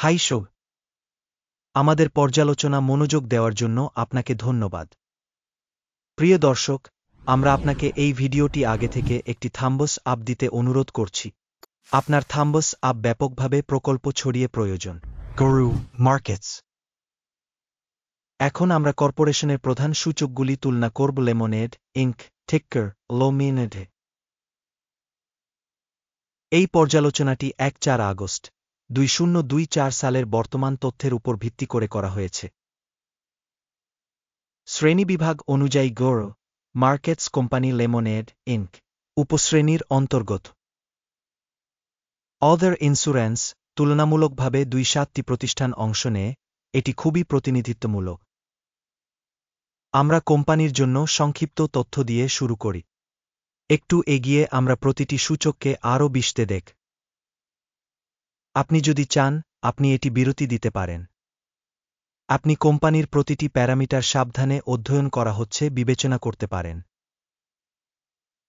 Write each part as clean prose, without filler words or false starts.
High shove, আমাদের পর্যালোচনা মনোযোগ দেওয়ার জন্য আপনাকে ধন্যবাদ। প্রিয় দর্শক, আমরা আপনাকে এই ভিডিওটি আগে থেকে একটি থাম্বস আপ দিতে অনুরোধ করছি। আপনার থাম্বস আপ ব্যাপকভাবে প্রকল্প ছড়িয়ে প্রয়োজন। গরু মার্কেটস। এখন আমরা কর্পোরেশনের প্রধান সূচকগুলি তুলনা করব। Lemonade Inc ticker LOMINED। এই পর্যালোচনাটি ১-৪ আগস্ট ২০২৪ সালের বর্তমান তথ্যের উপর ভিত্তি করে করা হয়েছে। শ্রেণীবিভাগ অনুযায়ী গরু মার্কেটস কোম্পানি লেমনেড ইনক উপশ্রেণীর অন্তর্গত। অদার ইন্স্যুরেন্স তুলনামূলকভাবে ২-৭টি প্রতিষ্ঠান অংশ নেয়। এটি খুবই প্রতিনিধিত্বমূলক। আমরা কোম্পানির জন্য সংক্ষিপ্ত তথ্য দিয়ে শুরু করি। একটু এগিয়ে আমরা প্রতিটি সূচককে আরও বিশদে দেখ। আপনি যদি চান, আপনি এটি বিরতি দিতে পারেন। আপনি কোম্পানির প্রতিটি প্যারামিটার সাবধানে অধ্যয়ন করা হচ্ছে বিবেচনা করতে পারেন।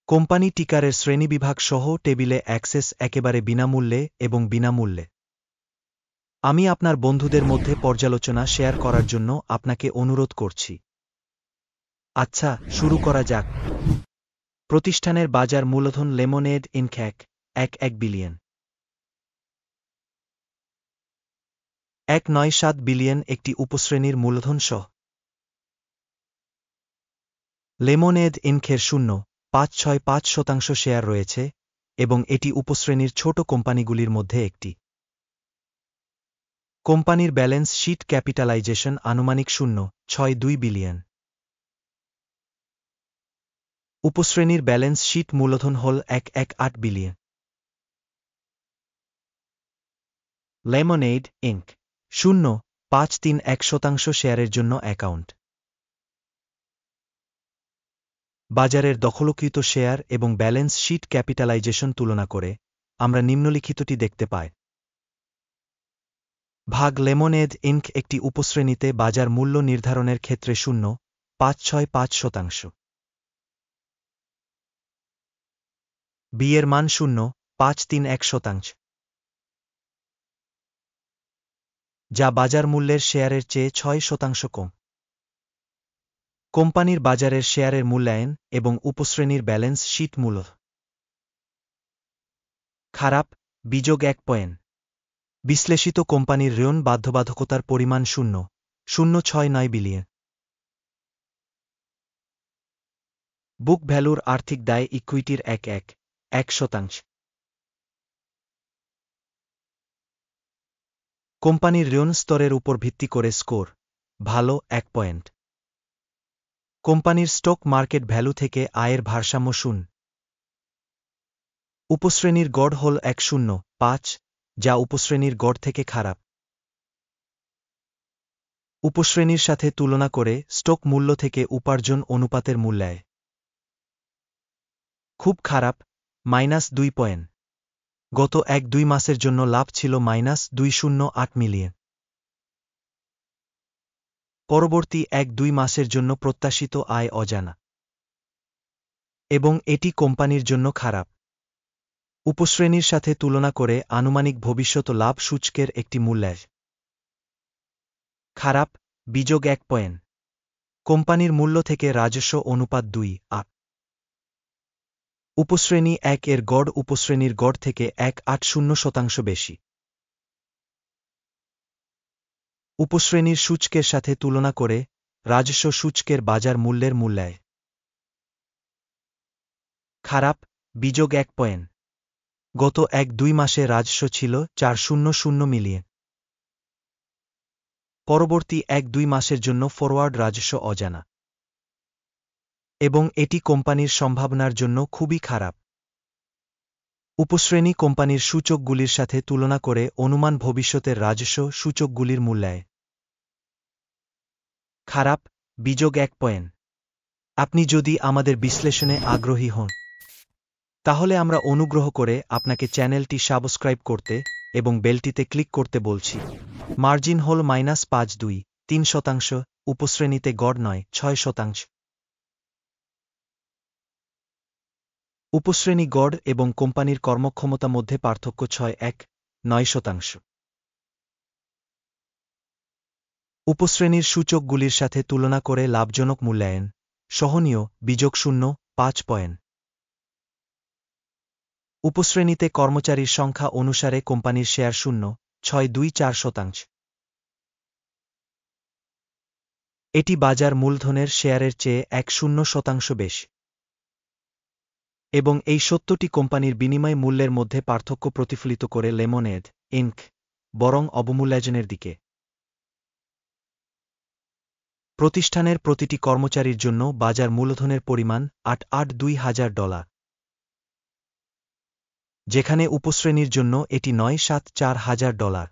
কোম্পানি টিকারের শ্রেণীবিভাগ সহ টেবিলে অ্যাক্সেস একেবারে বিনামূল্যে এবং বিনামূল্যে। আমি আপনার বন্ধুদের মধ্যে পর্যালোচনা শেয়ার করার জন্য আপনাকে অনুরোধ করছি। আচ্ছা, শুরু করা যাক। প্রতিষ্ঠানের বাজার মূলধন লেমনেড ইনক ১.১ বিলিয়ন। ১.৯৭ বিলিয়ন একটি উপশ্রেণীর মূলধন সহ। লেমনেড ইনকের ০.৫৬৫% শেয়ার রয়েছে এবং এটি উপশ্রেণীর ছোট কোম্পানিগুলির মধ্যে একটি। কোম্পানির ব্যালেন্স শীট ক্যাপিটালাইজেশন আনুমানিক ০.৬২ বিলিয়ন। উপশ্রেণীর ব্যালেন্স শীট মূলধন হল ১.১৮ বিলিয়ন। লেমনেড ইনক ০.৫৩১% শেয়ারের জন্য অ্যাকাউন্ট। বাজারের দখলকৃত শেয়ার এবং ব্যালেন্স শীট ক্যাপিটালাইজেশন তুলনা করে আমরা নিম্নলিখিতটি দেখতে পাই। ভাগ লেমনেড ইনক একটি উপশ্রেণীতে বাজার মূল্য নির্ধারণের ক্ষেত্রে ০.৫৬৫%। বি এর মান ০.৫৩১%, যা বাজার মূল্যের শেয়ারের চেয়ে ৬% কম। কোম্পানির বাজারের শেয়ারের মূল্যায়ন এবং উপশ্রেণীর ব্যালেন্স শীট মূল্য। খারাপ, বিযোগ ১ পয়েন্ট। বিশ্লেষিত কোম্পানির ঋণ বাধ্যবাধকতার পরিমাণ ০.০৬৯ বিলিয়ন। বুক ভ্যালুর আর্থিক দায় ইকুইটির ১.১%। কোম্পানির ঋণ স্তরের উপর ভিত্তি করে স্কোর ভালো ১ পয়েন্ট। কোম্পানির স্টক মার্কেট ভ্যালু থেকে আয়ের ভারসাম্য ০। উপশ্রেণীর গড় হল ১.০৫, যা উপশ্রেণীর গড় থেকে খারাপ। উপশ্রেণীর সাথে তুলনা করে স্টক মূল্য থেকে উপার্জন অনুপাতের মূল্যায় খুব খারাপ -২ পয়েন্ট। গত ১-২ মাসের জন্য লাভ ছিল -২০৮ মিলিয়ন। পরবর্তী ১-২ মাসের জন্য প্রত্যাশিত আয় অজানা এবং এটি কোম্পানির জন্য খারাপ। উপশ্রেণীর সাথে তুলনা করে আনুমানিক ভবিষ্যৎ লাভ সূচকের একটি মূল্যায় খারাপ, বিযোগ ১ পয়েন্ট। কোম্পানির মূল্য থেকে রাজস্ব অনুপাত ২.৮। উপশ্রেণী ১ এর গড় উপশ্রেণীর গড় থেকে ১.৮০% বেশি। উপশ্রেণীর সূচকের সাথে তুলনা করে রাজস্ব সূচকের বাজার মূল্যের মূল্যায় খারাপ, বিযোগ ১ পয়েন্ট। গত ১-২ মাসে রাজস্ব ছিল ৪০০ মিলিয়ন। পরবর্তী ১-২ মাসের জন্য ফরওয়ার্ড রাজস্ব অজানা এবং এটি কোম্পানির সম্ভাবনার জন্য খুবই খারাপ। উপশ্রেণী কোম্পানির সূচকগুলির সাথে তুলনা করে অনুমান ভবিষ্যতের রাজস্ব সূচকগুলির মূল্যায় খারাপ, বিযোগ ১ পয়েন্ট। আপনি যদি আমাদের বিশ্লেষণে আগ্রহী হন, তাহলে আমরা অনুগ্রহ করে আপনাকে চ্যানেলটি সাবস্ক্রাইব করতে এবং বেলটিতে ক্লিক করতে বলছি। মার্জিন হল -৫.২-৩%, উপশ্রেণীতে গড় ৯-৬%। উপশ্রেণী গড় এবং কোম্পানির কর্মক্ষমতা মধ্যে পার্থক্য ৬-১-৯%। উপশ্রেণীর সূচকগুলির সাথে তুলনা করে লাভজনক মূল্যায়ন, সহনীয়, বিযোগ 0.5 পয়েন্ট। উপশ্রেণীতে কর্মচারীর সংখ্যা অনুসারে কোম্পানির শেয়ার 0.624%। এটি বাজার মূলধনের শেয়ারের চেয়ে 10% বেশি। এবং এই সত্যটি কোম্পানির বিনিময় মূল্যের মধ্যে পার্থক্য প্রতিফলিত করে লেমনেড ইনক বরং অবমূল্যায়নের দিকে। প্রতিষ্ঠানের প্রতিটি কর্মচারীর জন্য বাজার মূলধনের পরিমাণ $8,82,000, যেখানে উপশ্রেণীর জন্য এটি $9,74,000।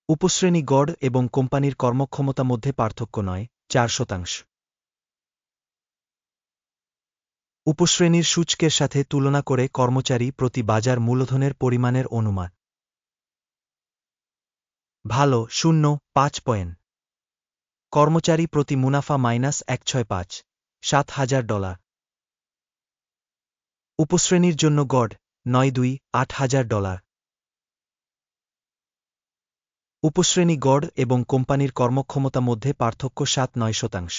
উপশ্রেণী গড় এবং কোম্পানির কর্মক্ষমতা মধ্যে পার্থক্য 4%। উপশ্রেণীর সূচকের সাথে তুলনা করে কর্মচারী প্রতি বাজার মূলধনের পরিমাণের অনুমান। ভালো 0.5 পয়েন্ট। কর্মচারী প্রতি মুনাফা -165, $7,000। উপশ্রেণীর জন্য গড় 9.2, $8,000। উপশ্রেণী গড় এবং কোম্পানির কর্মক্ষমতা মধ্যে পার্থক্য 7-9%।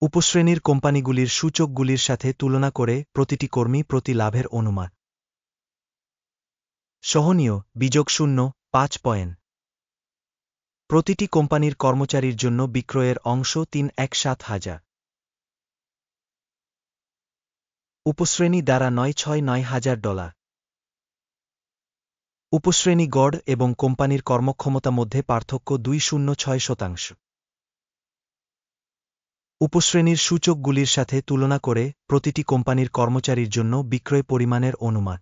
উপশ্রেণীর কোম্পানিগুলির সূচকগুলির সাথে তুলনা করে প্রতিটি কর্মী প্রতি লাভের অনুমান। সহনীয়, বিযোগ 0.5 পয়েন্ট। প্রতিটি কোম্পানির কর্মচারীর জন্য বিক্রয়ের অংশ 3,17,000। উপশ্রেণী দ্বারা $9,6,9,000। উপশ্রেণী গড় এবং কোম্পানির কর্মক্ষমতা মধ্যে পার্থক্য 2.06%। উপশ্রেণীর সূচকগুলির সাথে তুলনা করে প্রতিটি কোম্পানির কর্মচারীর জন্য বিক্রয় পরিমাণের অনুমান।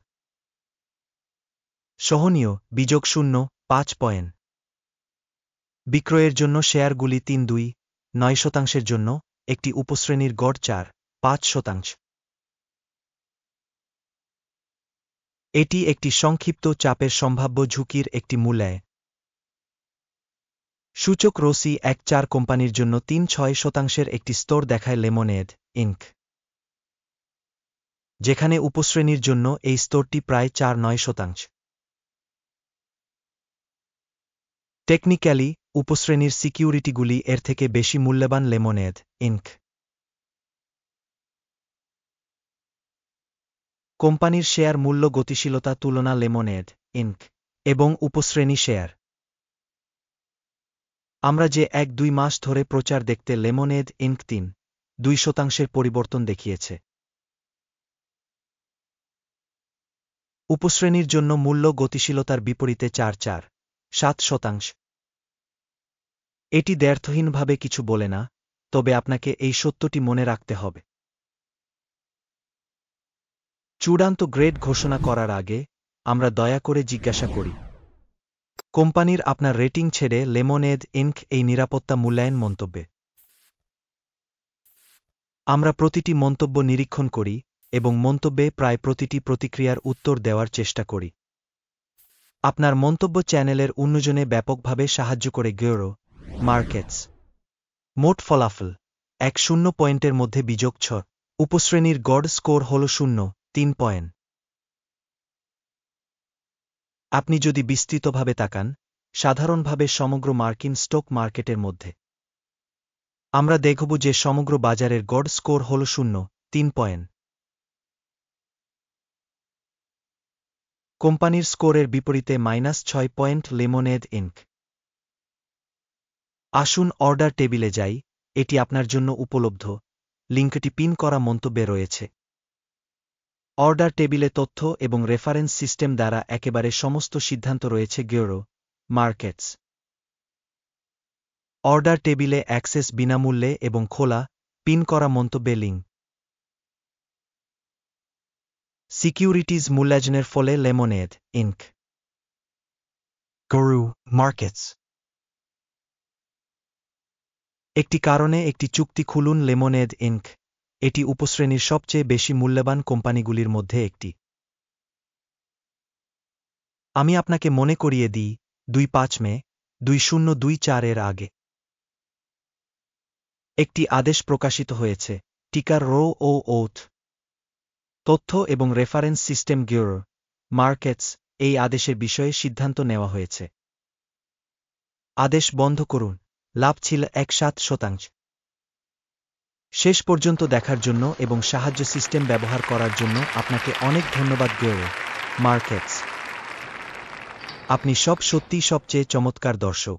সহনীয়, বিযোগ 0.5 পয়েন্ট। বিক্রয়ের জন্য শেয়ারগুলি 3.29% জন্য, একটি উপশ্রেণীর গড় 4.5%। এটি একটি সংক্ষিপ্ত চাপের সম্ভাব্য ঝুঁকির একটি মূল্যায়ন। সূচক রোসি 1.4 কোম্পানির জন্য 3.6% একটি স্তর দেখায় লেমনেড ইনক, যেখানে উপশ্রেণীর জন্য এই স্তরটি প্রায় 4.9%। টেকনিক্যালি, উপশ্রেণীর সিকিউরিটিগুলি এর থেকে বেশি মূল্যবান লেমনেড ইনক। কোম্পানির শেয়ার মূল্য গতিশীলতা তুলনা লেমনেড ইনক এবং উপশ্রেণী শেয়ার। আমরা যে 1-2 মাস ধরে প্রচার দেখতে লেমনেড ইনক 3.2% পরিবর্তন দেখিয়েছে। উপশ্রেণীর জন্য মূল্য গতিশীলতার বিপরীতে 4.7%। এটি দ্ব্যর্থহীনভাবে কিছু বলে না, তবে আপনাকে এই সত্যটি মনে রাখতে হবে। চূড়ান্ত গ্রেড ঘোষণা করার আগে, আমরা দয়া করে জিজ্ঞাসা করি, কোম্পানির আপনার রেটিং ছেড়ে লেমনেড ইনক এই নিরাপত্তা মূল্যায়ন মন্তব্যে। আমরা প্রতিটি মন্তব্য নিরীক্ষণ করি এবং মন্তব্যে প্রায় প্রতিটি প্রতিক্রিয়ার উত্তর দেওয়ার চেষ্টা করি। আপনার মন্তব্য চ্যানেলের উন্নয়নে ব্যাপকভাবে সাহায্য করে গেরো মার্কেটস। মোট ফলাফল 1-0 পয়েন্টের মধ্যে বিযোগ 6। উপশ্রেণীর গড় স্কোর হল 0.3 পয়েন্ট। আপনি যদি বিস্তৃতভাবে তাকান, সাধারণভাবে সমগ্র মার্কিন স্টক মার্কেটের মধ্যে, আমরা দেখব যে সমগ্র বাজারের গড় স্কোর হল 0.3 পয়েন্ট। কোম্পানির স্কোরের বিপরীতে -6 পয়েন্ট লেমনেড ইনক। আসুন অর্ডার টেবিলে যাই, এটি আপনার জন্য উপলব্ধ, লিঙ্কটি পিন করা মন্তব্যে রয়েছে। অর্ডার টেবিলে তথ্য এবং রেফারেন্স সিস্টেম দ্বারা একেবারে সমস্ত সিদ্ধান্ত রয়েছে গেরো মার্কেটস। অর্ডার টেবিলে অ্যাক্সেস বিনামূল্যে এবং খোলা, পিন করা মন্তব্যে লিঙ্ক। সিকিউরিটিজ মূল্যায়নের ফলে লেমনেড ইনক। গেরো মার্কেটস। একটি কারণে একটি চুক্তি খুলুন লেমনেড ইনক, এটি উপশ্রেণীর সবচেয়ে বেশি মূল্যবান কোম্পানিগুলির মধ্যে একটি। আমি আপনাকে মনে করিয়ে দিই, 25 মে 2024 এর আগে একটি আদেশ প্রকাশিত হয়েছে, টিকার রো ও ওথ। তথ্য এবং রেফারেন্স সিস্টেম গেরো মার্কেটস এই আদেশের বিষয়ে সিদ্ধান্ত নেওয়া হয়েছে। আদেশ বন্ধ করুন। লাভ ছিল 1.7%। শেষ পর্যন্ত দেখার জন্য এবং সাহায্য সিস্টেম ব্যবহার করার জন্য আপনাকে অনেক ধন্যবাদ গেরো মার্কেটস। আপনি সত্যিই সবচেয়ে চমৎকার দর্শক।